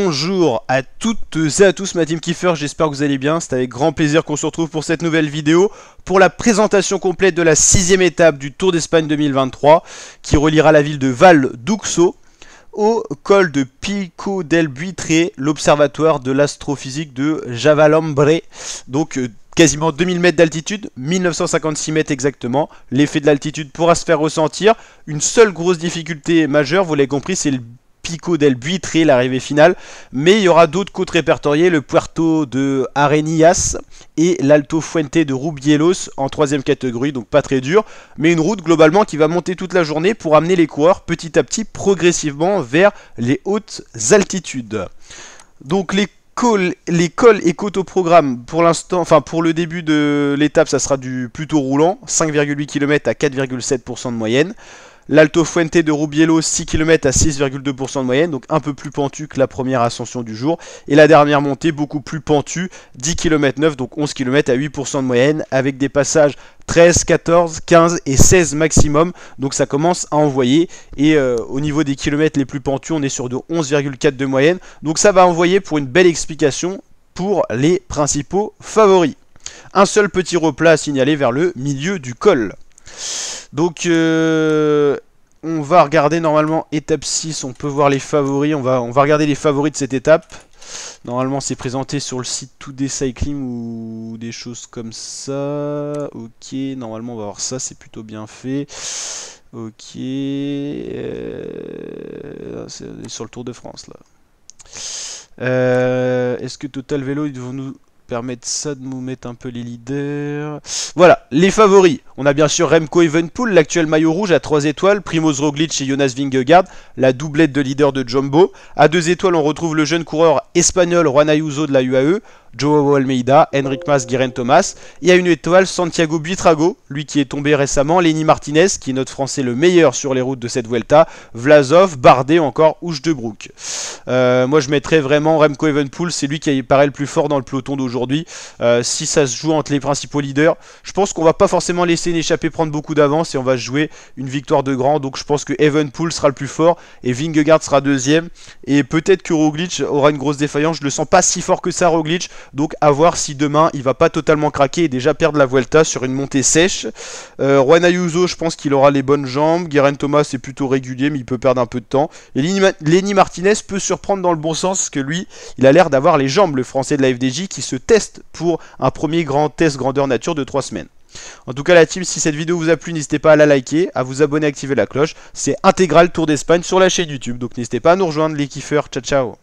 Bonjour à toutes et à tous, ma team Kiefer, j'espère que vous allez bien. C'est avec grand plaisir qu'on se retrouve pour cette nouvelle vidéo, pour la présentation complète de la 6ème étape du Tour d'Espagne 2023, qui reliera la ville de Val d'Uxó au col de Pico del Buitre, l'observatoire de l'astrophysique de Javalambre. Donc quasiment 2000 mètres d'altitude, 1956 mètres exactement. L'effet de l'altitude pourra se faire ressentir. Une seule grosse difficulté majeure, vous l'avez compris, c'est le Pico del Buitre, l'arrivée finale, mais il y aura d'autres côtes répertoriées, le Puerto de Arenillas et l'Alto Fuente de Rubielos en 3ème catégorie, donc pas très dur, mais une route globalement qui va monter toute la journée pour amener les coureurs petit à petit progressivement vers les hautes altitudes. Donc les cols et côtes au programme, pour l'instant, enfin pour le début de l'étape, ça sera du plutôt roulant, 5,8 km à 4,7% de moyenne. L'Alto Fuente de Rubielos, 6 km à 6,2% de moyenne, donc un peu plus pentu que la première ascension du jour. Et la dernière montée, beaucoup plus pentue, 10 km 9, donc 11 km à 8% de moyenne, avec des passages 13, 14, 15 et 16 maximum. Donc ça commence à envoyer. Et au niveau des kilomètres les plus pentus, on est sur de 11,4 de moyenne. Donc ça va envoyer pour une belle explication pour les principaux favoris. Un seul petit replat à signaler vers le milieu du col. Donc on va regarder normalement étape 6, on peut voir les favoris, on va regarder les favoris de cette étape. Normalement c'est présenté sur le site Today Cycling ou des choses comme ça. Ok, normalement on va voir ça, c'est plutôt bien fait. Ok, c'est sur le Tour de France là. Est-ce que Total Vélo, ils vont nous permettre ça, de nous mettre un peu les leaders. Voilà, les favoris. On a bien sûr Remco Evenepoel, l'actuel maillot rouge à 3 étoiles, Primoz Roglic et Jonas Vingegaard, la doublette de leader de Jumbo. À 2 étoiles, on retrouve le jeune coureur espagnol Juan Ayuso de la UAE, Joao Almeida, Enric Mas, Guerin Thomas. Et à 1 étoile, Santiago Buitrago, lui qui est tombé récemment, Lenny Martinez, qui est notre français le meilleur sur les routes de cette Vuelta, Vlasov, Bardet ou encore Houche de Broek. Moi je mettrais vraiment Remco Evenepoel, c'est lui qui paraît le plus fort dans le peloton d'aujourd'hui. Si ça se joue entre les principaux leaders, je pense qu'on va pas forcément laisser une échappée prendre beaucoup d'avance et on va jouer une victoire de grand. Donc je pense que Evenepoel sera le plus fort et Vingegaard sera deuxième. Et peut-être que Roglic aura une grosse défaillance, je le sens pas si fort que ça Roglic. Donc à voir si demain il va pas totalement craquer et déjà perdre la Vuelta sur une montée sèche. Juan Ayuso, je pense qu'il aura les bonnes jambes. Guerin Thomas est plutôt régulier mais il peut perdre un peu de temps. Et Lenny Martinez peut surprendre dans le bon sens parce que lui, il a l'air d'avoir les jambes, le français de la FDJ qui se teste pour un premier grand test grandeur nature de 3 semaines. En tout cas la team, si cette vidéo vous a plu, n'hésitez pas à la liker, à vous abonner, à activer la cloche. C'est intégral Tour d'Espagne sur la chaîne YouTube. Donc n'hésitez pas à nous rejoindre les kiffeurs. Ciao ciao.